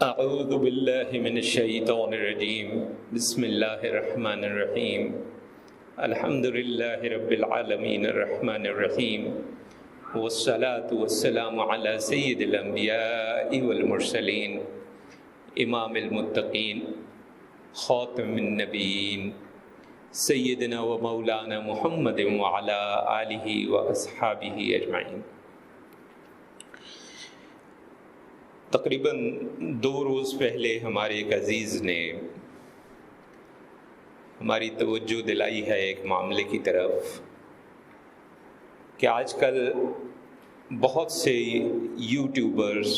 اعوذ باللہ من الشیطان الرجیم بسم اللہ الرحمن الرحیم الحمد للہ رب العالمین الرحمن الرحیم والصلاة والسلام علی سید الانبیاء والمرسلین امام المتقین خاتم النبیین سیدنا و مولانا محمد وعلی آلہ و اصحابہ اجمعین۔ تقریباً 2 روز پہلے ہمارے ایک عزیز نے ہماری توجہ دلائی ہے ایک معاملے کی طرف کہ آج کل بہت سے یوٹیوبرز،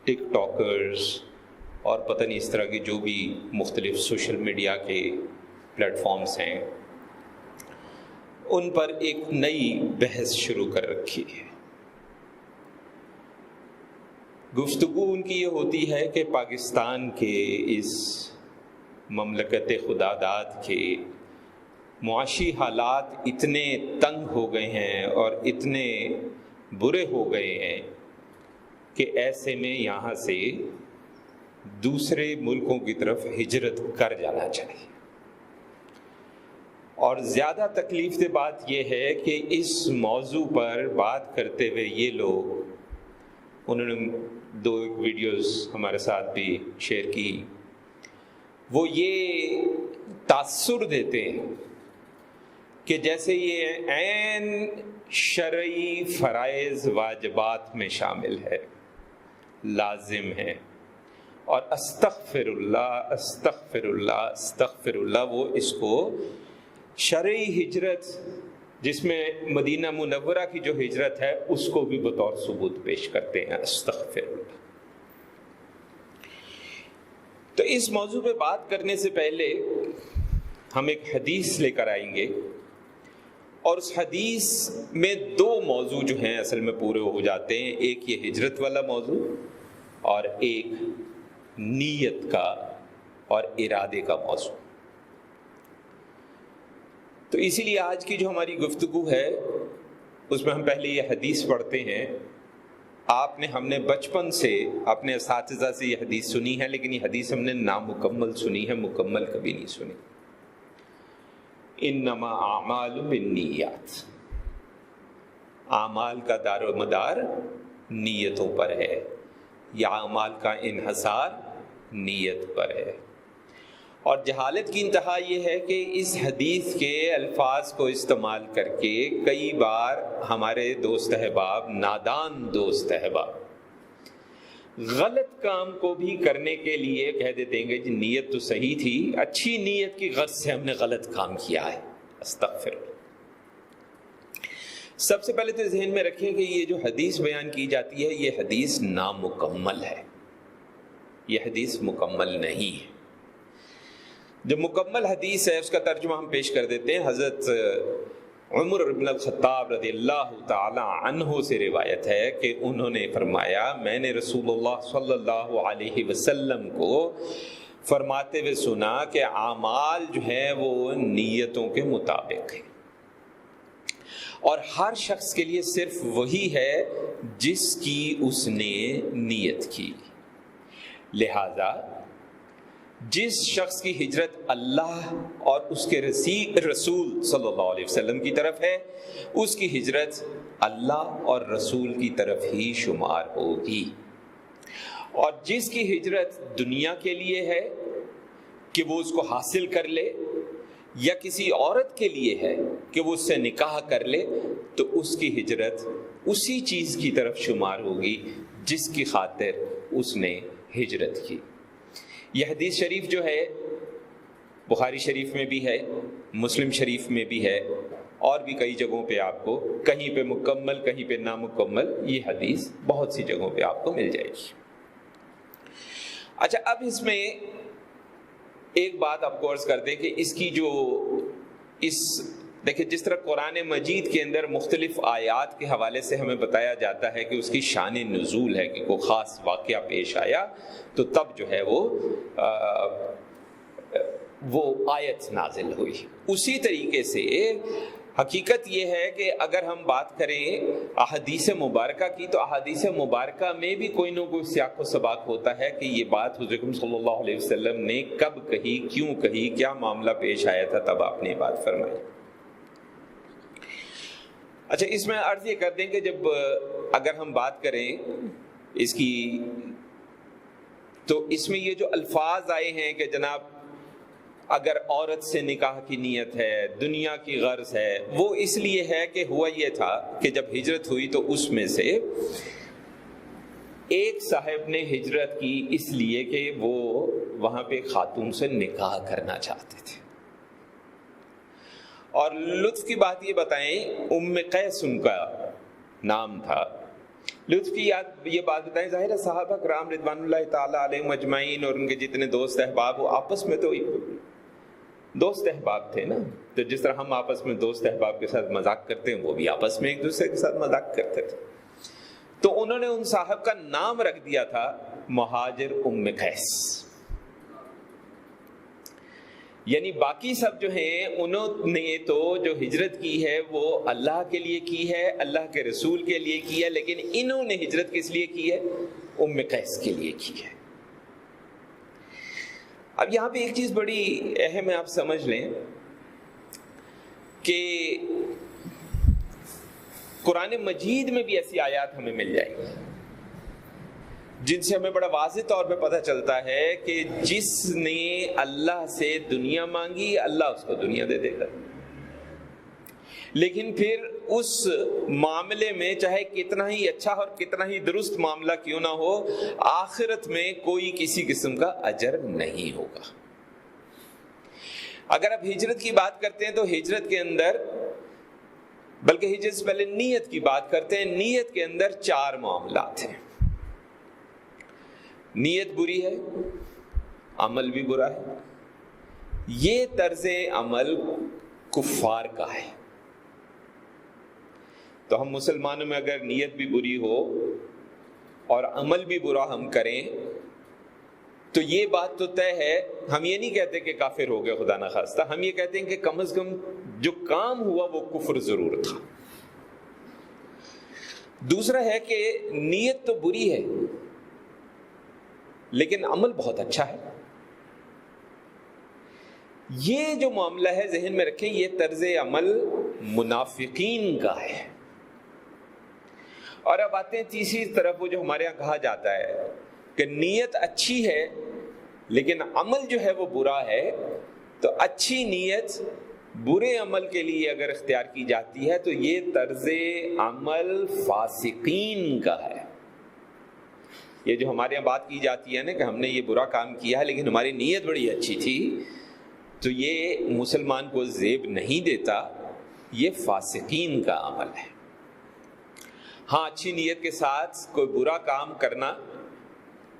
ٹک ٹاکرز اور پتہ نہیں اس طرح کے جو بھی مختلف سوشل میڈیا کے پلیٹ فارمز ہیں، ان پر ایک نئی بحث شروع کر رکھی ہے۔ گفتگو ان کی یہ ہوتی ہے کہ پاکستان کے اس مملکت خدا داد کے معاشی حالات اتنے تنگ ہو گئے ہیں اور اتنے برے ہو گئے ہیں کہ ایسے میں یہاں سے دوسرے ملکوں کی طرف ہجرت کر جانا چاہیے۔ اور زیادہ تکلیف دہ بات یہ ہے کہ اس موضوع پر بات کرتے ہوئے یہ لوگ، انہوں نے 2 ویڈیوز ہمارے ساتھ بھی شیئر کی، وہ یہ تاثر دیتے ہیں کہ جیسے یہ عین شرعی فرائض واجبات میں شامل ہے، لازم ہے، اور استغفر اللہ استغفر اللہ استغفر اللہ، وہ اس کو شرعی ہجرت جس میں مدینہ منورہ کی جو ہجرت ہے اس کو بھی بطور ثبوت پیش کرتے ہیں۔ استغفر اللہ۔ تو اس موضوع پہ بات کرنے سے پہلے ہم ایک حدیث لے کر آئیں گے، اور اس حدیث میں 2 موضوع جو ہیں اصل میں پورے ہو جاتے ہیں، ایک یہ ہجرت والا موضوع اور ایک نیت کا اور ارادے کا موضوع۔ تو اسی لیے آج کی جو ہماری گفتگو ہے اس میں ہم پہلے یہ حدیث پڑھتے ہیں۔ ہم نے بچپن سے اپنے اساتذہ سے یہ حدیث سنی ہے، لیکن یہ حدیث ہم نے نامکمل سنی ہے، مکمل کبھی نہیں سنی۔ انما اعمال بالنیات، اعمال کا دار و مدار نیتوں پر ہے، یا اعمال کا انحصار نیت پر ہے۔ اور جہالت کی انتہا یہ ہے کہ اس حدیث کے الفاظ کو استعمال کر کے کئی بار ہمارے دوست احباب، نادان دوست احباب، غلط کام کو بھی کرنے کے لیے کہہ دیتے ہیں کہ نیت تو صحیح تھی، اچھی نیت کی غرض سے ہم نے غلط کام کیا ہے۔ استغفر اللہ۔ سب سے پہلے تو ذہن میں رکھیں کہ یہ جو حدیث بیان کی جاتی ہے یہ حدیث نامکمل ہے، یہ حدیث مکمل نہیں ہے۔ جو مکمل حدیث ہے اس کا ترجمہ ہم پیش کر دیتے ہیں۔ حضرت عمر بن الخطاب رضی اللہ تعالی عنہ سے روایت ہے کہ انہوں نے فرمایا، میں نے رسول اللہ صلی اللہ علیہ وسلم کو فرماتے ہوئے سنا کہ اعمال جو ہیں وہ نیتوں کے مطابق ہیں، اور ہر شخص کے لیے صرف وہی ہے جس کی اس نے نیت کی۔ لہذا جس شخص کی ہجرت اللہ اور اس کے رسول صلی اللہ علیہ وسلم کی طرف ہے، اس کی ہجرت اللہ اور رسول کی طرف ہی شمار ہوگی۔ اور جس کی ہجرت دنیا کے لیے ہے کہ وہ اس کو حاصل کر لے، یا کسی عورت کے لیے ہے کہ وہ اس سے نکاح کر لے، تو اس کی ہجرت اسی چیز کی طرف شمار ہوگی جس کی خاطر اس نے ہجرت کی۔ یہ حدیث شریف جو ہے بخاری شریف میں بھی ہے، مسلم شریف میں بھی ہے، اور بھی کئی جگہوں پہ آپ کو کہیں پہ مکمل کہیں پہ نامکمل یہ حدیث بہت سی جگہوں پہ آپ کو مل جائے گی۔ اچھا، اب اس میں ایک بات آپ کو عرض کر دیں کہ اس کی جو دیکھیں، جس طرح قرآن مجید کے اندر مختلف آیات کے حوالے سے ہمیں بتایا جاتا ہے کہ اس کی شان نزول ہے، کہ کوئی خاص واقعہ پیش آیا تو تب جو ہے وہ آیت نازل ہوئی، اسی طریقے سے حقیقت یہ ہے کہ اگر ہم بات کریں احادیث مبارکہ کی تو احادیث مبارکہ میں بھی کوئی نہ کوئی سیاق و سباق ہوتا ہے کہ یہ بات حضور اکرم صلی اللہ علیہ وسلم نے کب کہی، کیوں کہی، کیا معاملہ پیش آیا تھا تب آپ نے یہ بات فرمائی۔ اچھا، اس میں عرض یہ کر دیں کہ جب اگر ہم بات کریں اس کی تو اس میں یہ جو الفاظ آئے ہیں کہ جناب اگر عورت سے نکاح کی نیت ہے، دنیا کی غرض ہے، وہ اس لیے ہے کہ ہوا یہ تھا کہ جب ہجرت ہوئی تو اس میں سے ایک صاحب نے ہجرت کی اس لیے کہ وہ وہاں پہ خاتون سے نکاح کرنا چاہتے تھے، اور لطف کی بات یہ بتائیں، ام قیس ان کا نام تھا۔ لطف کی یہ بات بتائیں، ظاہر ہے صحابہ کرام رضوان اللہ تعالی علیہم اجمعین اور ان کے جتنے دوست احباب وہ آپس میں تو دوست احباب تھے نا، تو جس طرح ہم آپس میں دوست احباب کے ساتھ مذاق کرتے ہیں وہ بھی آپس میں ایک دوسرے کے ساتھ مذاق کرتے تھے۔ تو انہوں نے ان صاحب کا نام رکھ دیا تھا مہاجر ام قیس، یعنی باقی سب جو ہیں انہوں نے تو جو ہجرت کی ہے وہ اللہ کے لیے کی ہے، اللہ کے رسول کے لیے کی ہے، لیکن انہوں نے ہجرت کس لیے کی ہے؟ ام قیس کے لیے کی ہے۔ اب یہاں پہ ایک چیز بڑی اہم ہے، آپ سمجھ لیں کہ قرآن مجید میں بھی ایسی آیات ہمیں مل جائیں گی جن سے ہمیں بڑا واضح طور پہ پتہ چلتا ہے کہ جس نے اللہ سے دنیا مانگی اللہ اس کو دنیا دے دے گا، لیکن پھر اس معاملے میں چاہے کتنا ہی اچھا اور کتنا ہی درست معاملہ کیوں نہ ہو، آخرت میں کوئی کسی قسم کا اجر نہیں ہوگا۔ اگر آپ ہجرت کی بات کرتے ہیں تو ہجرت کے اندر، بلکہ ہجرت سے پہلے نیت کی بات کرتے ہیں، نیت کے اندر 4 معاملات ہیں۔ نیت بری ہے، عمل بھی برا ہے، یہ طرز عمل کفار کا ہے۔ تو ہم مسلمانوں میں اگر نیت بھی بری ہو اور عمل بھی برا ہم کریں تو یہ بات تو طے ہے، ہم یہ نہیں کہتے کہ کافر ہو گئے خدا نخواستہ، ہم یہ کہتے ہیں کہ کم از کم جو کام ہوا وہ کفر ضرور تھا۔ دوسرا ہے کہ نیت تو بری ہے لیکن عمل بہت اچھا ہے۔ یہ جو معاملہ ہے ذہن میں رکھیں، یہ طرز عمل منافقین کا ہے۔ اور اب آتے ہیں تیسری طرف، وہ جو ہمارے یہاں کہا جاتا ہے کہ نیت اچھی ہے لیکن عمل جو ہے وہ برا ہے، تو اچھی نیت برے عمل کے لیے اگر اختیار کی جاتی ہے تو یہ طرز عمل فاسقین کا ہے۔ یہ جو ہمارے یہاں بات کی جاتی ہے نا کہ ہم نے یہ برا کام کیا ہے لیکن ہماری نیت بڑی اچھی تھی، تو یہ مسلمان کو زیب نہیں دیتا، یہ فاسقین کا عمل ہے۔ ہاں، اچھی نیت کے ساتھ کوئی برا کام کرنا،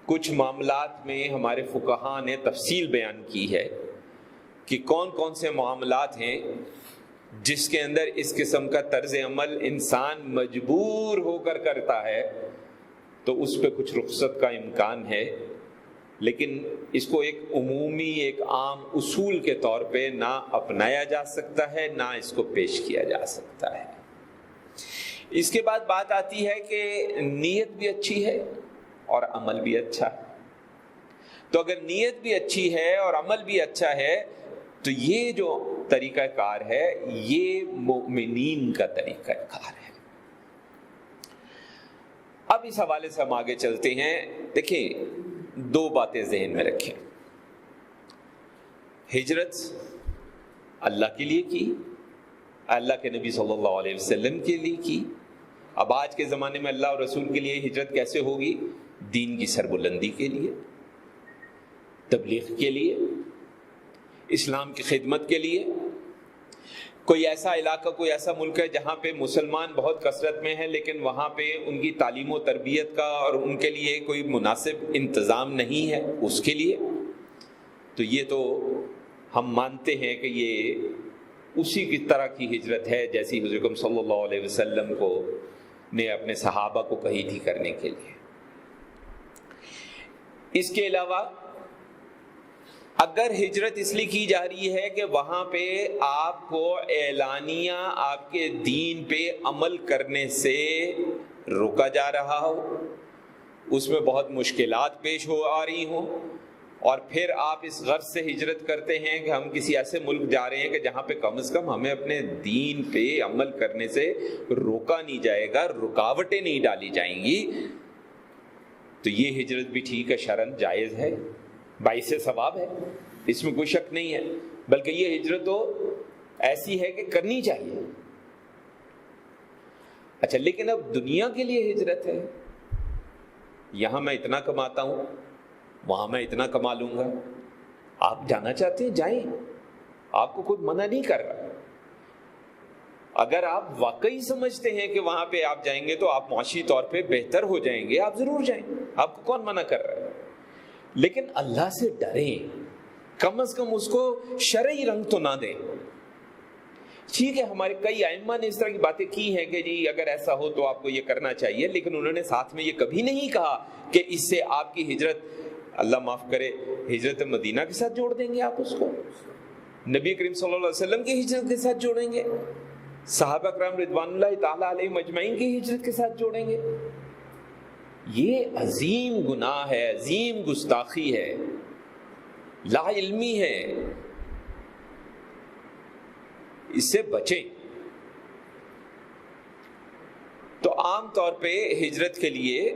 کچھ معاملات میں ہمارے فقہاء نے تفصیل بیان کی ہے کہ کون کون سے معاملات ہیں جس کے اندر اس قسم کا طرز عمل انسان مجبور ہو کر کرتا ہے تو اس پہ کچھ رخصت کا امکان ہے، لیکن اس کو ایک عمومی ایک عام اصول کے طور پہ نہ اپنایا جا سکتا ہے نہ اس کو پیش کیا جا سکتا ہے۔ اس کے بعد بات آتی ہے کہ نیت بھی اچھی ہے اور عمل بھی اچھا ہے۔ تو اگر نیت بھی اچھی ہے اور عمل بھی اچھا ہے تو یہ جو طریقہ کار ہے یہ مومنین کا طریقہ کار ہے۔ اب اس حوالے سے ہم آگے چلتے ہیں۔ دیکھیں، 2 باتیں ذہن میں رکھیں۔ ہجرت اللہ کے لیے کی، اللہ کے نبی صلی اللہ علیہ وسلم کے لیے کی۔ اب آج کے زمانے میں اللہ اور رسول کے لیے ہجرت کیسے ہوگی؟ دین کی سربلندی کے لیے، تبلیغ کے لیے، اسلام کی خدمت کے لیے۔ کوئی ایسا علاقہ، کوئی ایسا ملک ہے جہاں پہ مسلمان بہت کثرت میں ہیں لیکن وہاں پہ ان کی تعلیم و تربیت کا اور ان کے لیے کوئی مناسب انتظام نہیں ہے، اس کے لیے تو یہ تو ہم مانتے ہیں کہ یہ اسی کی طرح کی ہجرت ہے جیسی حضور اکرم صلی اللہ علیہ وسلم کو نے اپنے صحابہ کو کہی تھی کرنے کے لیے۔ اس کے علاوہ اگر ہجرت اس لیے کی جا رہی ہے کہ وہاں پہ آپ کو اعلانیہ آپ کے دین پہ عمل کرنے سے روکا جا رہا ہو، اس میں بہت مشکلات پیش ہو آ رہی ہوں، اور پھر آپ اس غرض سے ہجرت کرتے ہیں کہ ہم کسی ایسے ملک جا رہے ہیں کہ جہاں پہ کم از کم ہمیں اپنے دین پہ عمل کرنے سے روکا نہیں جائے گا، رکاوٹیں نہیں ڈالی جائیں گی، تو یہ ہجرت بھی ٹھیک ہے، شرعاً جائز ہے، باعث ثواب ہے، اس میں کوئی شک نہیں ہے، بلکہ یہ ہجرت تو ایسی ہے کہ کرنی چاہیے۔ اچھا، لیکن اب دنیا کے لیے ہجرت ہے، یہاں میں اتنا کماتا ہوں، وہاں میں اتنا کما لوں گا، آپ جانا چاہتے ہیں جائیں، آپ کو کوئی منع نہیں کر رہا۔ اگر آپ واقعی سمجھتے ہیں کہ وہاں پہ آپ جائیں گے تو آپ معاشی طور پہ بہتر ہو جائیں گے، آپ ضرور جائیں، آپ کو کون منع کر رہا ہے؟ لیکن اللہ سے ڈریں، کم از کم اس کو شرعی رنگ تو نہ دیں۔ ٹھیک ہے، ہمارے کئی ائمہ نے اس طرح کی باتیں کی ہیں کہ جی اگر ایسا ہو تو آپ کو یہ کرنا چاہیے، لیکن انہوں نے ساتھ میں یہ کبھی نہیں کہا کہ اس سے آپ کی ہجرت، اللہ معاف کرے، ہجرت مدینہ کے ساتھ جوڑ دیں گے، آپ اس کو نبی کریم صلی اللہ علیہ وسلم کی ہجرت کے ساتھ جوڑیں گے، صحابہ کرام رضوان اللہ تعالی علیہم اجمعین کی ہجرت کے ساتھ جوڑیں گے۔ یہ عظیم گناہ ہے، عظیم گستاخی ہے، لا علمی ہے، اس سے بچیں۔ تو عام طور پہ ہجرت کے لیے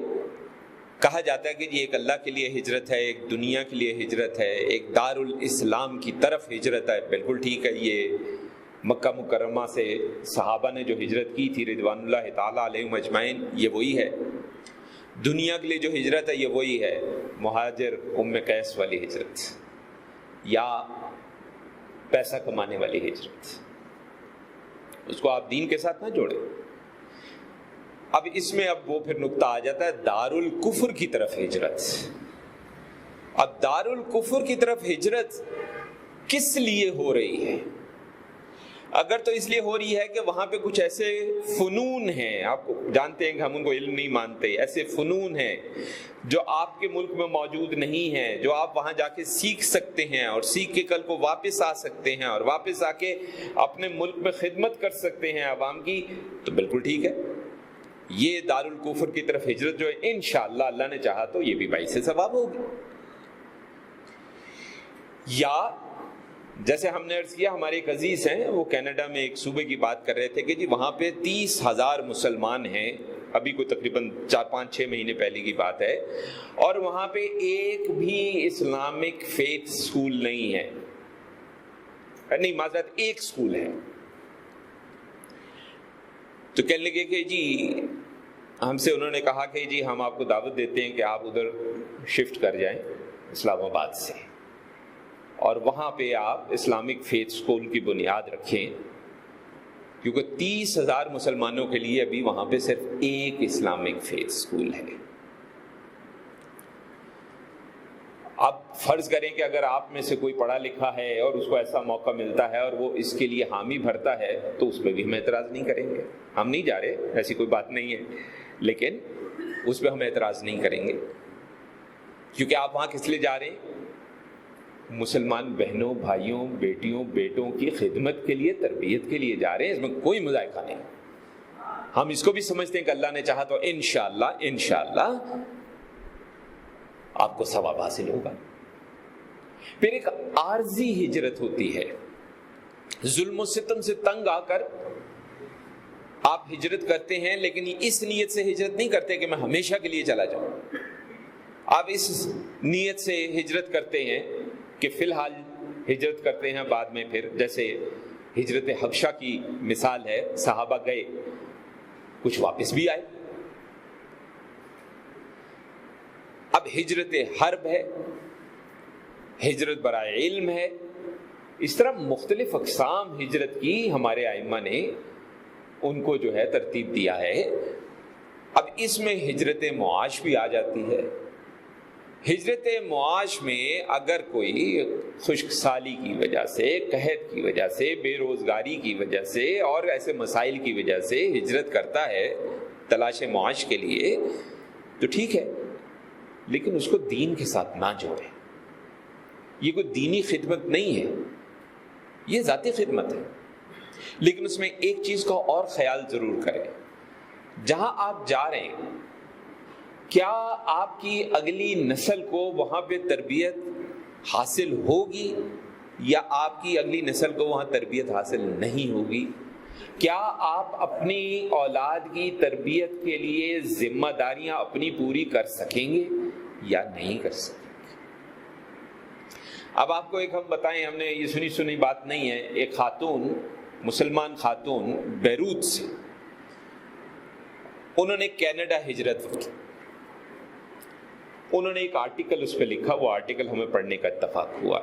کہا جاتا ہے کہ یہ ایک اللہ کے لیے ہجرت ہے، ایک دنیا کے لیے ہجرت ہے، ایک دار الاسلام کی طرف ہجرت ہے۔ بالکل ٹھیک ہے، یہ مکہ مکرمہ سے صحابہ نے جو ہجرت کی تھی رضوان اللہ تعالیٰ علیہم اجمعین، یہ وہی ہے۔ دنیا کے لیے جو ہجرت ہے یہ وہی ہے، مہاجر ام قیس والی ہجرت یا پیسہ کمانے والی ہجرت، اس کو آپ دین کے ساتھ نہ جوڑیں۔ اب اس میں اب وہ پھر نقطہ آ جاتا ہے دار الکفر کی طرف ہجرت۔ اب دار الکفر کی طرف ہجرت کس لیے ہو رہی ہے؟ اگر تو اس لیے ہو رہی ہے کہ وہاں پہ کچھ ایسے فنون ہیں، آپ کو جانتے ہیں کہ ہم ان کو علم نہیں مانتے، ایسے فنون ہیں جو آپ کے ملک میں موجود نہیں ہیں، جو آپ وہاں جا کے سیکھ سکتے ہیں اور سیکھ کے کل کو واپس آ سکتے ہیں اور واپس آ کے اپنے ملک میں خدمت کر سکتے ہیں عوام کی، تو بالکل ٹھیک ہے۔ یہ دار الکفر کی طرف ہجرت جو ہے انشاءاللہ اللہ نے چاہا تو یہ بھی باعث ثواب ہوگی۔ یا جیسے ہم نے عرض کیا، ہمارے ایک عزیز ہیں، وہ کینیڈا میں ایک صوبے کی بات کر رہے تھے کہ جی وہاں پہ 30,000 مسلمان ہیں، ابھی کوئی تقریباً 4-5-6 مہینے پہلے کی بات ہے، اور وہاں پہ ایک بھی اسلامک فیتھ اسکول نہیں ہے، نہیں معذرت ایک اسکول ہے۔ تو کہنے لگے کہ جی ہم سے انہوں نے کہا کہ جی ہم آپ کو دعوت دیتے ہیں کہ آپ ادھر شفٹ کر جائیں اسلام آباد سے، اور وہاں پہ آپ اسلامک فیتھ اسکول کی بنیاد رکھیں، کیونکہ 30,000 مسلمانوں کے لیے ابھی وہاں پہ صرف ایک اسلامک فیتھ اسکول ہے۔ اب فرض کریں کہ اگر آپ میں سے کوئی پڑھا لکھا ہے اور اس کو ایسا موقع ملتا ہے اور وہ اس کے لیے حامی بھرتا ہے تو اس پہ بھی ہم اعتراض نہیں کریں گے، ہم نہیں جا رہے، ایسی کوئی بات نہیں ہے، لیکن اس پہ ہم اعتراض نہیں کریں گے، کیونکہ آپ وہاں کس لیے جا رہے ہیں؟ مسلمان بہنوں، بھائیوں، بیٹیوں، بیٹوں کی خدمت کے لیے، تربیت کے لیے جا رہے ہیں، اس میں کوئی مذائقہ نہیں۔ ہم اس کو بھی سمجھتے ہیں کہ اللہ نے چاہا تو انشاءاللہ آپ کو ثواب حاصل ہوگا۔ پھر ایک عارضی ہجرت ہوتی ہے، ظلم و ستم سے تنگ آ کر آپ ہجرت کرتے ہیں، لیکن اس نیت سے ہجرت نہیں کرتے کہ میں ہمیشہ کے لیے چلا جاؤں، آپ اس نیت سے ہجرت کرتے ہیں کہ فی الحال ہجرت کرتے ہیں، بعد میں پھر جیسے ہجرت حبشہ کی مثال ہے، صحابہ گئے، کچھ واپس بھی آئے۔ اب ہجرت حرب ہے، ہجرت برائے علم ہے، اس طرح مختلف اقسام ہجرت کی ہمارے ائمہ نے ان کو جو ہے ترتیب دیا ہے۔ اب اس میں ہجرت معاش بھی آ جاتی ہے۔ ہجرت معاش میں اگر کوئی خشک سالی کی وجہ سے، قحط کی وجہ سے، بے روزگاری کی وجہ سے اور ایسے مسائل کی وجہ سے ہجرت کرتا ہے تلاش معاش کے لیے تو ٹھیک ہے، لیکن اس کو دین کے ساتھ نہ جوڑے۔ یہ کوئی دینی خدمت نہیں ہے، یہ ذاتی خدمت ہے. لیکن اس میں ایک چیز کا اور خیال ضرور کریں، جہاں آپ جا رہے ہیں کیا آپ کی اگلی نسل کو وہاں پہ تربیت حاصل ہوگی یا آپ کی اگلی نسل کو وہاں تربیت حاصل نہیں ہوگی؟ کیا آپ اپنی اولاد کی تربیت کے لیے ذمہ داریاں اپنی پوری کر سکیں گے یا نہیں کر سکیں گے؟ اب آپ کو ایک ہم بتائیں، ہم نے یہ سنی بات نہیں ہے. ایک خاتون، مسلمان خاتون بیروت سے، انہوں نے کینیڈا ہجرت کی. انہوں نے ایک آرٹیکل اس پہ لکھا، وہ آرٹیکل ہمیں پڑھنے کا اتفاق ہوا.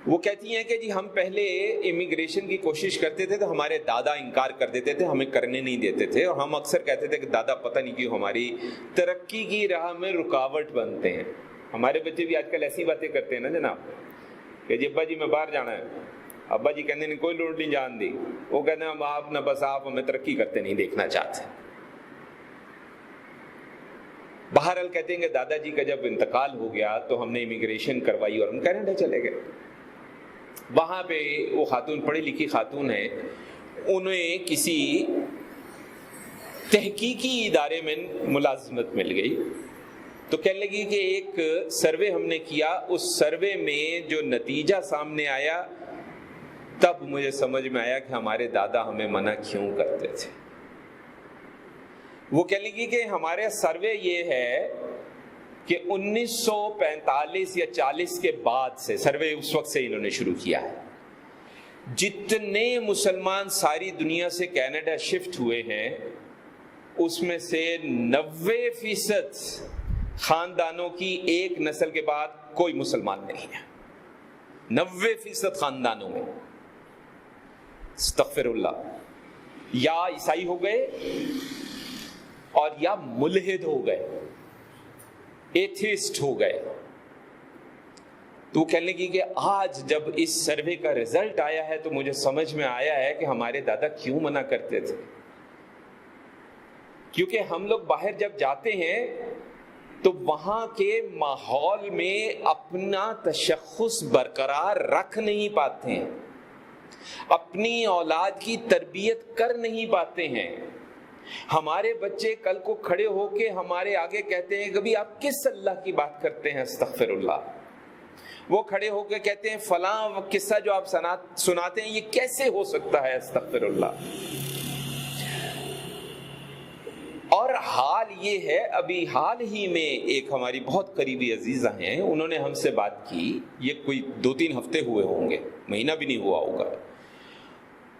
وہ کہتی ہیں کہ جی ہم پہلے امیگریشن کی کوشش کرتے تھے تو ہمارے دادا انکار کر دیتے تھے، ہمیں کرنے نہیں دیتے تھے، اور ہم اکثر کہتے تھے کہ دادا پتہ نہیں کیوں ہماری ترقی کی راہ میں رکاوٹ بنتے ہیں. ہمارے بچے بھی آج کل ایسی باتیں کرتے ہیں نا جناب کہ جی ابا جی میں باہر جانا ہے، ابا جی کہتے ہیں کوئی لوڑ نہیں جان دی، وہ کہتے ہیں آپ نہ بس آپ ہمیں ترقی کرتے نہیں دیکھنا چاہتے. بہرحال کہتے ہیں کہ دادا جی کا جب انتقال ہو گیا تو ہم نے امیگریشن کروائی اور ہم کینیڈا چلے گئے. وہاں پہ وہ خاتون پڑھی لکھی خاتون ہے، انہیں کسی تحقیقی ادارے میں ملازمت مل گئی. تو کہنے لگی کہ ایک سروے ہم نے کیا، اس سروے میں جو نتیجہ سامنے آیا تب مجھے سمجھ میں آیا کہ ہمارے دادا ہمیں منع کیوں کرتے تھے. وہ کہنے لگی کہ ہمارے سروے یہ ہے کہ 1945 یا 40 کے بعد سے، سروے اس وقت سے انہوں نے شروع کیا ہے، جتنے مسلمان ساری دنیا سے کینیڈا شفٹ ہوئے ہیں اس میں سے 90% خاندانوں کی ایک نسل کے بعد کوئی مسلمان نہیں ہے. 90% خاندانوں میں استغفر اللہ یا عیسائی ہو گئے اور یا ملحد ہو گئے، ایتھیسٹ ہو گئے. تو وہ کہنے لگی کہ آج جب اس سروے کا رزلٹ آیا ہے تو مجھے سمجھ میں آیا ہے کہ ہمارے دادا کیوں منع کرتے تھے. کیونکہ ہم لوگ باہر جب جاتے ہیں تو وہاں کے ماحول میں اپنا تشخص برقرار رکھ نہیں پاتے ہیں، اپنی اولاد کی تربیت کر نہیں پاتے ہیں. ہمارے بچے کل کو کھڑے ہو کے ہمارے آگے کہتے ہیں کبھی آپ کس اللہ کی بات کرتے ہیں، استغفر اللہ. وہ کھڑے ہو کے کہتے ہیں فلاں قصہ جو آپ سناتے ہیں یہ کیسے ہو سکتا ہے، استغفر اللہ. اور حال یہ ہے، ابھی حال ہی میں ایک ہماری بہت قریبی عزیزہ ہیں، انہوں نے ہم سے بات کی، یہ کوئی 2-3 ہفتے ہوئے ہوں گے، مہینہ بھی نہیں ہوا ہوگا.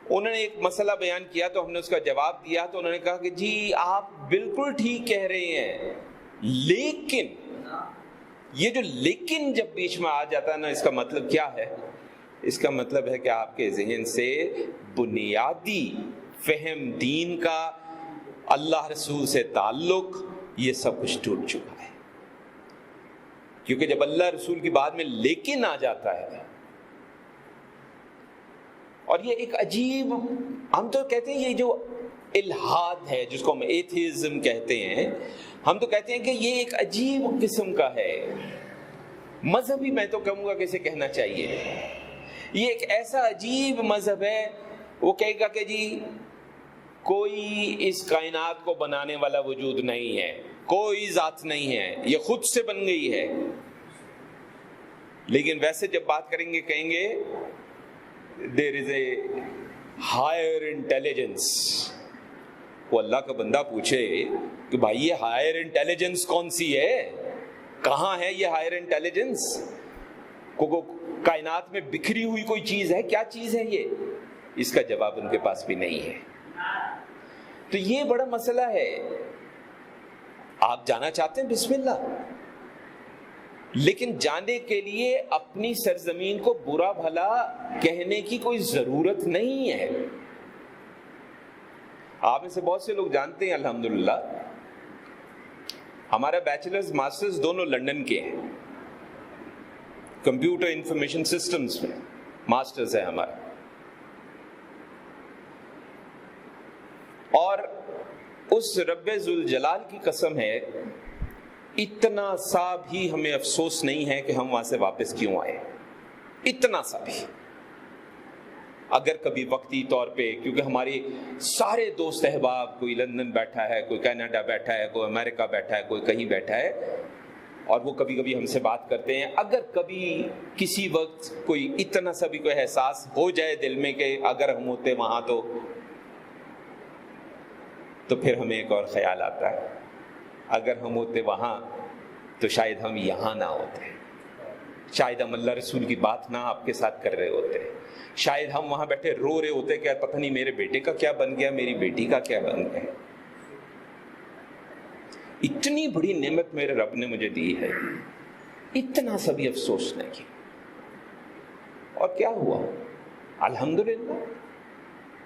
انہوں نے ایک مسئلہ بیان کیا تو ہم نے اس کا جواب دیا. تو انہوں نے کہا کہ جی آپ بالکل ٹھیک کہہ رہے ہیں، لیکن یہ جو لیکن جب بیچ میں آ جاتا ہے نا، اس کا مطلب کیا ہے؟ اس کا مطلب ہے کہ آپ کے ذہن سے بنیادی فہم دین کا، اللہ رسول سے تعلق، یہ سب کچھ ٹوٹ چکا ہے. کیونکہ جب اللہ رسول کی بات میں لیکن آ جاتا ہے، اور یہ ایک عجیب، ہم تو کہتے ہیں یہ جو الحاد ہے جس کو ہم ایتھیزم کہتے ہیں، ہم تو کہتے ہیں کہ یہ ایک عجیب قسم کا ہے، مذہبی میں تو کہوں گا کہ اسے کہنا چاہیے. یہ ایک ایسا عجیب مذہب ہے، وہ کہے گا کہ جی کوئی اس کائنات کو بنانے والا وجود نہیں ہے، کوئی ذات نہیں ہے، یہ خود سے بن گئی ہے. لیکن ویسے جب بات کریں گے کہیں گے there is a higher intelligence. وہ اللہ کا بندہ پوچھے کہ بھائی یہ ہائر انٹیلیجنس کون سی ہے، کہاں ہے یہ ہائر انٹیلیجنس؟ کائنات میں بکھری ہوئی کوئی چیز ہے، کیا چیز ہے یہ؟ اس کا جواب ان کے پاس بھی نہیں ہے. تو یہ بڑا مسئلہ ہے. آپ جانا چاہتے ہیں بسم اللہ، لیکن جانے کے لیے اپنی سرزمین کو برا بھلا کہنے کی کوئی ضرورت نہیں ہے. آپ میں سے بہت سے لوگ جانتے ہیں الحمدللہ ہمارا بیچلرز ماسٹرز دونوں لندن کے ہیں، کمپیوٹر انفارمیشن سسٹمز میں ماسٹرز ہے ہمارا. اور اس رب ذوالجلال کی قسم ہے اتنا سا بھی ہمیں افسوس نہیں ہے کہ ہم وہاں سے واپس کیوں آئے، اتنا سا بھی۔ اگر کبھی وقتی طور پہ، کیونکہ ہمارے سارے دوست احباب، کوئی لندن بیٹھا ہے، کوئی کینیڈا بیٹھا ہے، کوئی امریکہ بیٹھا ہے، کوئی کہیں بیٹھا ہے، اور وہ کبھی کبھی ہم سے بات کرتے ہیں، اگر کبھی کسی وقت کوئی اتنا سا بھی کوئی احساس ہو جائے دل میں کہ اگر ہم ہوتے وہاں تو پھر ہمیں ایک اور خیال آتا ہے، اگر ہم ہوتے وہاں تو شاید ہم یہاں نہ ہوتے، شاید ہم اللہ رسول کی بات نہ آپ کے ساتھ کر رہے ہوتے، شاید ہم وہاں بیٹھے رو رہے ہوتے کہ پتہ نہیں میرے بیٹے کا کیا بن گیا، میری بیٹی کا کیا بن گیا۔ اتنی بڑی نعمت میرے رب نے مجھے دی ہے، اتنا سا بھی افسوس نہیں کیا۔ اور کیا ہوا؟ الحمدللہ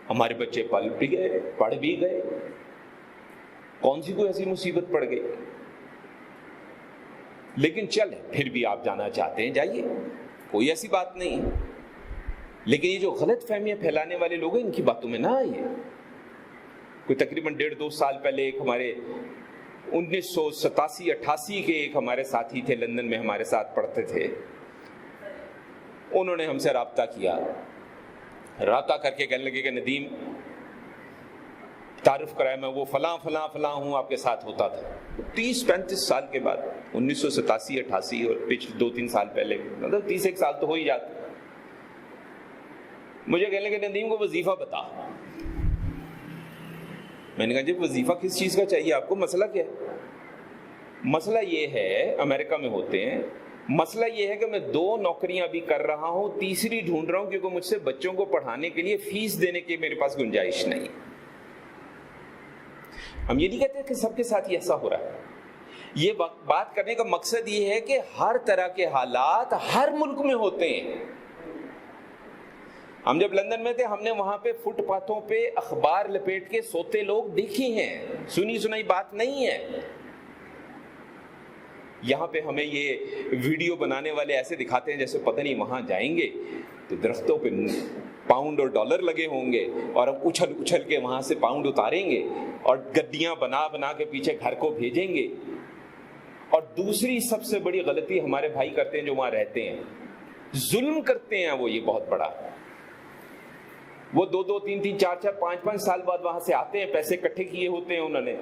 ہمارے بچے پل بھی گئے، پڑھ بھی گئے، کون سی کوئی ایسی مصیبت پڑ گئی؟ لیکن چلے پھر بھی آپ جانا چاہتے ہیں جائیے، کوئی ایسی بات نہیں، لیکن یہ جو غلط فہمیاں پھیلانے والے لوگ ہیں ان کی باتوں میں نہ آئیے۔ کوئی تقریباً 1.5-2 سال پہلے ایک ہمارے 1987-88 کے ایک ہمارے ساتھی تھے، لندن میں ہمارے ساتھ پڑھتے تھے، انہوں نے ہم سے رابطہ کیا، رابطہ کر کے کہنے لگے کہ ندیم تعارف کرایا، میں وہ فلاں فلاں فلاں ہوں، آپ کے ساتھ ہوتا تھا۔ 30-35 سال کے بعد، 1987-88 اور پچھلے 2-3 سال پہلے، مطلب 31 سال تو ہو ہی جاتا۔ مجھے کہنے لگے ندیم کو وظیفہ بتا۔ میں نے کہا جی وظیفہ کس چیز کا چاہیے آپ کو، مسئلہ کیا ہے؟ مسئلہ یہ ہے، امریکہ میں ہوتے ہیں، مسئلہ یہ ہے کہ میں 2 نوکریاں بھی کر رہا ہوں، تیسری ڈھونڈ رہا ہوں، کیونکہ مجھ سے بچوں کو پڑھانے کے لیے فیس دینے کی میرے پاس گنجائش نہیں۔ ہم یہ نہیں کہتے کہ سب کے ساتھ ایسا ہو رہا ہے، یہ بات کرنے کا مقصد یہ ہے کہ ہر طرح کے حالات ہر ملک میں ہوتے ہیں۔ ہم جب لندن میں تھے، ہم نے وہاں پہ فٹ پاتھوں پہ اخبار لپیٹ کے سوتے لوگ دیکھے ہیں، سنی سنائی بات نہیں ہے۔ یہاں پہ ہمیں یہ ویڈیو بنانے والے ایسے دکھاتے ہیں جیسے پتہ نہیں وہاں جائیں گے تو درختوں پہ پاؤنڈ اور ڈالر لگے ہوں گے، اور ہم اچھل اچھل کے وہاں سے پاؤنڈ اتاریں گے اور گڈیاں بنا بنا کے پیچھے گھر کو بھیجیں گے۔ اور دوسری سب سے بڑی غلطی ہمارے بھائی کرتے ہیں جو وہاں رہتے ہیں، ظلم کرتے ہیں وہ، یہ بہت بڑا، وہ 2-2, 3-3, 4-4, 5-5 سال بعد وہاں سے آتے ہیں، پیسے اکٹھے کیے ہوتے ہیں انہوں نے،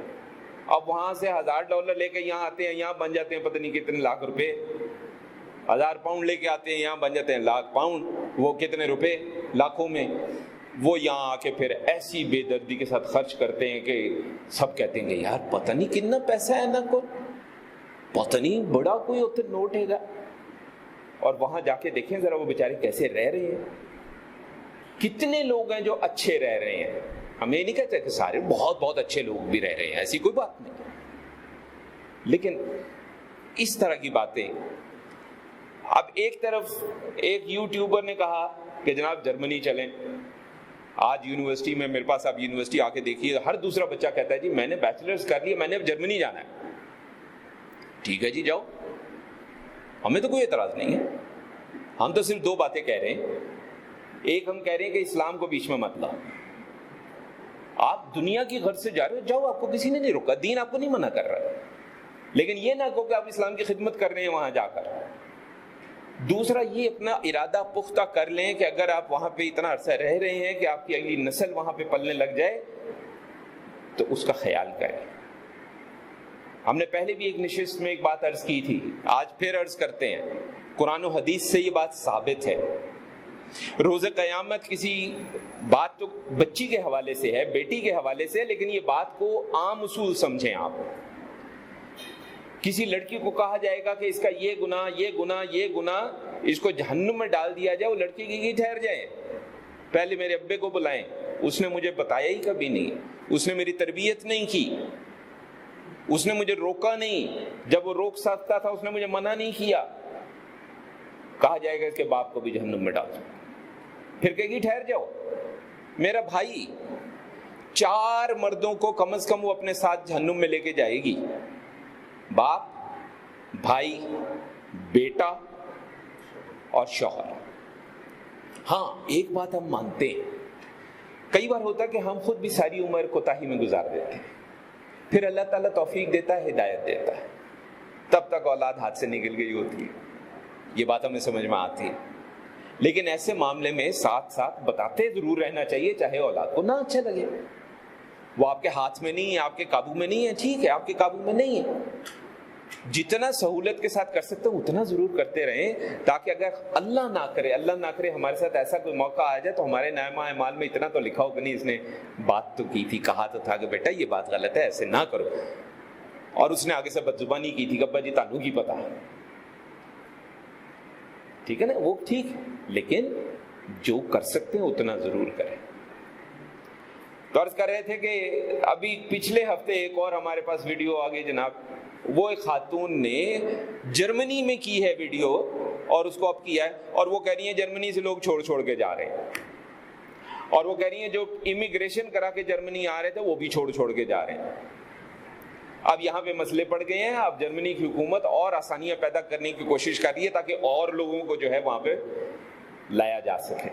اب وہاں سے $1000 لے کے یہاں آتے ہیں، یہاں بن جاتے ہیں پتہ نہیں کتنے لاکھ روپے، 1000 پاؤنڈ لے کے آتے ہیں، یہاں بن جاتے ہیں لاکھ پاؤنڈ، وہ کتنے روپے، لاکھوں میں۔ وہ یہاں آ کے پھر ایسی بے دردی کے ساتھ خرچ کرتے ہیں کہ سب کہتے ہیں کہ یار پتہ نہیں کتنا پیسہ ہے نا، کو پتہ نہیں بڑا کوئی ہوتا نوٹ ہے گا۔ اور وہاں جا کے دیکھیں ذرا وہ بیچارے کیسے رہ رہے ہیں، کتنے لوگ ہیں جو اچھے رہ رہے ہیں۔ ہم یہ نہیں کہتے کہ سارے، بہت بہت اچھے لوگ بھی رہ رہے ہیں، ایسی کوئی بات نہیں، لیکن اس طرح کی باتیں۔ اب ایک طرف ایک یوٹیوبر نے کہا کہ جناب جرمنی چلیں، آج یونیورسٹی میں میرے پاس، آپ یونیورسٹی آ کے دیکھیے، ہر دوسرا بچہ کہتا ہے جی میں نے بیچلرز کر لیا، میں نے اب جرمنی جانا ہے۔ ٹھیک ہے جی جاؤ، ہمیں تو کوئی اعتراض نہیں ہے، ہم تو صرف 2 باتیں کہہ رہے ہیں۔ ایک ہم کہہ رہے ہیں کہ اسلام کو بیچ میں مت لاؤ، آپ دنیا کی غرض سے جا رہے ہو جاؤ، آپ کو کسی نے نہیں روکا، دین آپ کو نہیں منع کر رہا، لیکن یہ نہ کہو کہ آپ اسلام کی خدمت کر رہے ہیں وہاں جا کر۔ دوسرا یہ اپنا ارادہ پختہ کر لیں کہ اگر آپ وہاں پہ اتنا عرصہ رہ رہے ہیں کہ آپ کی اگلی نسل وہاں پہ پلنے لگ جائے تو اس کا خیال کریں۔ ہم نے پہلے بھی ایک نشست میں ایک بات عرض کی تھی، آج پھر عرض کرتے ہیں، قرآن و حدیث سے یہ بات ثابت ہے۔ روز قیامت کسی بات تو بچی کے حوالے سے ہے، بیٹی کے حوالے سے ہے، لیکن یہ بات کو عام اصول سمجھیں آپ۔ کسی لڑکی کو کہا جائے گا کہ اس کا یہ گناہ یہ گناہ یہ گناہ، اس کو جہنم میں ڈال دیا جائے، وہ لڑکی کی ٹھہر جائے، پہلے میرے ابے کو بلائیں، اس نے مجھے بتایا ہی کبھی نہیں، اس نے میری تربیت نہیں کی، اس نے مجھے روکا نہیں، جب وہ روک سکتا تھا اس نے مجھے منع نہیں کیا، کہا جائے گا اس کے باپ کو بھی جہنم میں ڈال دو، پھر کہے گی ٹھہر جاؤ میرا بھائی، 4 مردوں کو کم از کم وہ اپنے ساتھ جہنم میں لے کے جائے گی، باپ، بھائی، بیٹا اور شوہر۔ ہاں ایک بات ہم مانتے ہیں، کئی بار ہوتا ہے کہ ہم خود بھی ساری عمر کوتاہی میں گزار دیتے ہیں، پھر اللہ تعالیٰ توفیق دیتا ہے، ہدایت دیتا ہے، تک اولاد ہاتھ سے نکل گئی ہوتی ہے، یہ بات ہمیں سمجھ میں آتی ہے، لیکن ایسے معاملے میں ساتھ ساتھ بتاتے ضرور رہنا چاہیے، چاہے اولاد کو نہ اچھا لگے، وہ آپ کے ہاتھ میں نہیں ہے، آپ کے قابو میں نہیں ہے، ٹھیک ہے، آپ کے قابو میں نہیں ہے، جتنا سہولت کے ساتھ کر سکتے ہیں اتنا ضرور کرتے رہیں، تاکہ اگر اللہ نہ کرے ہمارے ساتھ ایسا کوئی موقع آ جائے تو ہمارے نامہ اعمال میں اتنا تو لکھا ہو کہ نہیں اس نے بات تو کی تھی، کہا تو تھا کہ بیٹا یہ بات غلط ہے، ایسے نہ کرو، اور اس نے آگے سے بدزبانی کی تھی کہ ابا جی تانوں کی پتا ہے، ٹھیک ہے نا، وہ ٹھیک ہے، لیکن جو کر سکتے ہیں اتنا ضرور کریں۔ تو عرض کر رہے تھے کہ ابھی پچھلے ہفتے ایک اور ہمارے پاس ویڈیو آ گئی جناب، وہ ایک خاتون نے جرمنی میں کی ہے ویڈیو، اور اس کو اب کیا ہے، اور وہ کہہ رہی ہیں جرمنی سے لوگ چھوڑ کے جا رہے ہیں، اور وہ کہہ رہی ہیں جو امیگریشن کرا کے جرمنی آ رہے تھے وہ بھی چھوڑ کے جا رہے ہیں۔ اب یہاں پہ مسئلے پڑ گئے ہیں، اب جرمنی کی حکومت اور آسانیاں پیدا کرنے کی کوشش کر رہی ہے تاکہ اور لوگوں کو جو ہے وہاں پہ لایا جا سکے۔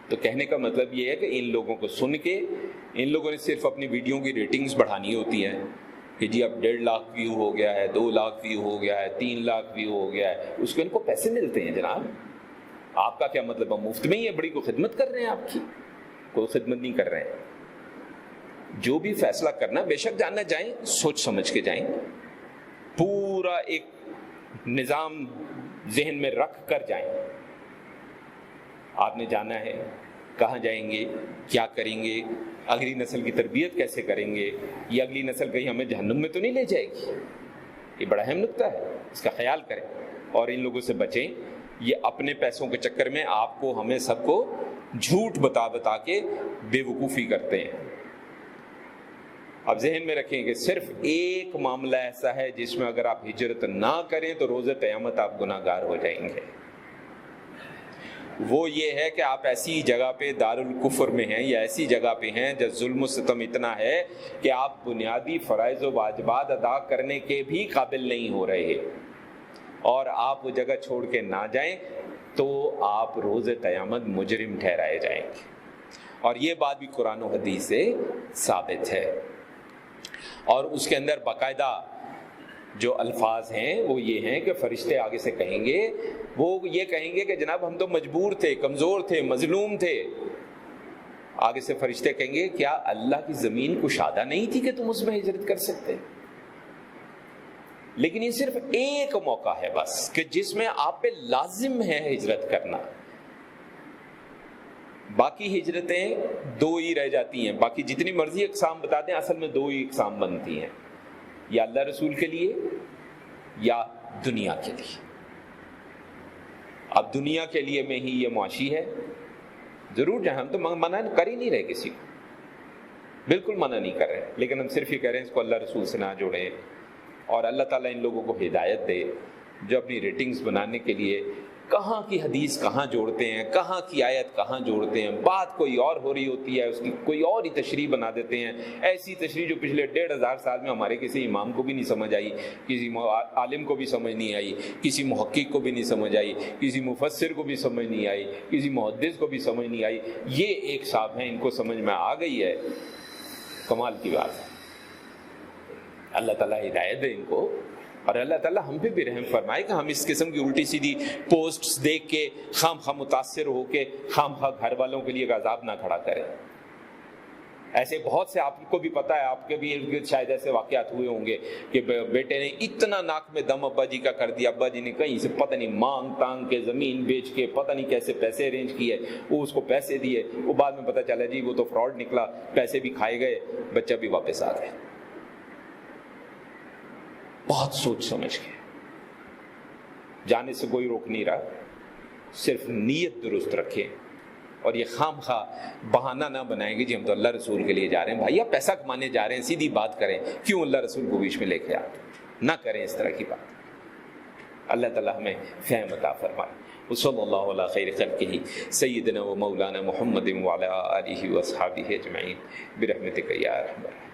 تو کہنے کا مطلب یہ ہے کہ ان لوگوں کو سن کے ان لوگوں نے صرف اپنی ویڈیو کی ریٹنگز بڑھانی ہوتی ہیں کہ جی اب 1.5 لاکھ ویو ہو گیا ہے، 2 لاکھ ویو ہو گیا ہے، 3 لاکھ ویو ہو گیا ہے، اس کو ان کو پیسے ملتے ہیں۔ جناب آپ کا کیا مطلب ہے؟ مفت میں ہی ہے، بڑی کوئی خدمت کر رہے ہیں؟ آپ کی کوئی خدمت نہیں کر رہے ہیں۔ جو بھی فیصلہ کرنا بے شک جاننا جائیں، سوچ سمجھ کے جائیں، پورا ایک نظام ذہن میں رکھ کر جائیں۔ آپ نے جانا ہے کہاں جائیں گے، کیا کریں گے، اگلی نسل کی تربیت کیسے کریں گے، یہ اگلی نسل کہیں ہمیں جہنم میں تو نہیں لے جائے گی، یہ بڑا اہم نکتہ ہے، اس کا خیال کریں اور ان لوگوں سے بچیں۔ یہ اپنے پیسوں کے چکر میں آپ کو ہمیں سب کو جھوٹ بتا کے بے وقوفی کرتے ہیں۔ اب ذہن میں رکھیں کہ صرف ایک معاملہ ایسا ہے جس میں اگر آپ ہجرت نہ کریں تو روز قیامت آپ گناہ گار ہو جائیں گے، وہ یہ ہے کہ آپ ایسی جگہ پہ دارالکفر میں ہیں یا ایسی جگہ پہ ہیں جب ظلم و ستم اتنا ہے کہ آپ بنیادی فرائض و واجبات ادا کرنے کے بھی قابل نہیں ہو رہے، اور آپ وہ جگہ چھوڑ کے نہ جائیں تو آپ روز قیامت مجرم ٹھہرائے جائیں گے، اور یہ بات بھی قرآن و حدیث سے ثابت ہے۔ اور اس کے اندر باقاعدہ جو الفاظ ہیں وہ یہ ہیں کہ فرشتے آگے سے کہیں گے، وہ یہ کہیں گے کہ جناب ہم تو مجبور تھے، کمزور تھے، مظلوم تھے۔ آگے سے فرشتے کہیں گے کیا اللہ کی زمین کشادہ نہیں تھی کہ تم اس میں ہجرت کر سکتے؟ لیکن یہ صرف ایک موقع ہے بس کہ جس میں آپ پہ لازم ہے ہجرت کرنا، باقی ہجرتیں 2 ہی رہ جاتی ہیں، باقی جتنی مرضی اقسام بتا دیں اصل میں 2 ہی اقسام بنتی ہیں، یا اللہ رسول کے لیے یا دنیا کے لیے۔ اب دنیا کے لیے میں ہی یہ معاشی ہے، ضرور جہاں ہم تو منع کر ہی نہیں رہے کسی کو، بالکل منع نہیں کر رہے، لیکن ہم صرف یہ کہہ رہے ہیں اس کو اللہ رسول سے نہ جوڑیں، اور اللہ تعالیٰ ان لوگوں کو ہدایت دے جو اپنی ریٹنگز بنانے کے لیے کہاں کی حدیث کہاں جوڑتے ہیں، کہاں کی آیت کہاں جوڑتے ہیں، بات کوئی اور ہو رہی ہوتی ہے، اس کی کوئی اور ہی تشریح بنا دیتے ہیں، ایسی تشریح جو پچھلے 1500 سال میں ہمارے کسی امام کو بھی نہیں سمجھ آئی، کسی عالم کو بھی سمجھ نہیں آئی، کسی محقق کو بھی نہیں سمجھ آئی، کسی مفسر کو بھی سمجھ نہیں آئی، کسی محدث کو بھی سمجھ نہیں آئی۔ یہ ایک صاحب ہیں ان کو سمجھ میں آ گئی ہے، کمال کی بات ہے۔ اللہ تعالیٰ ہدایت دے ان کو، اور اللہ تعالیٰ ہم پہ بھی رحم فرمائے کہ ہم اس قسم کی الٹی سیدھی پوسٹس دیکھ کے خام خواہ متاثر ہو کے خام خواہ گھر والوں کے لیے عذاب نہ کھڑا کریں۔ ایسے بہت سے آپ کو بھی پتہ ہے، آپ کے بھی ارد گرد شاید ایسے واقعات ہوئے ہوں گے کہ بیٹے نے اتنا ناک میں دم ابا جی کا کر دیا، ابا جی نے کہیں سے پتہ نہیں مانگ تانگ کے زمین بیچ کے پتہ نہیں کیسے پیسے ارینج کیے، وہ اس کو پیسے دیے، وہ بعد میں پتہ چلا جی وہ تو فراڈ نکلا، پیسے بھی کھائے گئے، بچہ بھی واپس آ گئے۔ بہت سوچ سمجھ کے جانے سے کوئی روک نہیں رہا، صرف نیت درست رکھیں، اور یہ خام خواہ بہانہ نہ بنائیں گے جی ہم تو اللہ رسول کے لیے جا رہے ہیں۔ بھائی آپ پیسہ کمانے جا رہے ہیں، سیدھی بات کریں، کیوں اللہ رسول کو بیچ میں لے کے آتے؟ نہ کریں اس طرح کی بات۔ اللہ تعالیٰ ہمیں فہم عطا فرمائے۔ وصلی اللہ علی خیر خلقہ سیدنا و مولانا محمد وعلی آلہ واصحابہ اجمعین برحمتک یا ارحم الراحمین۔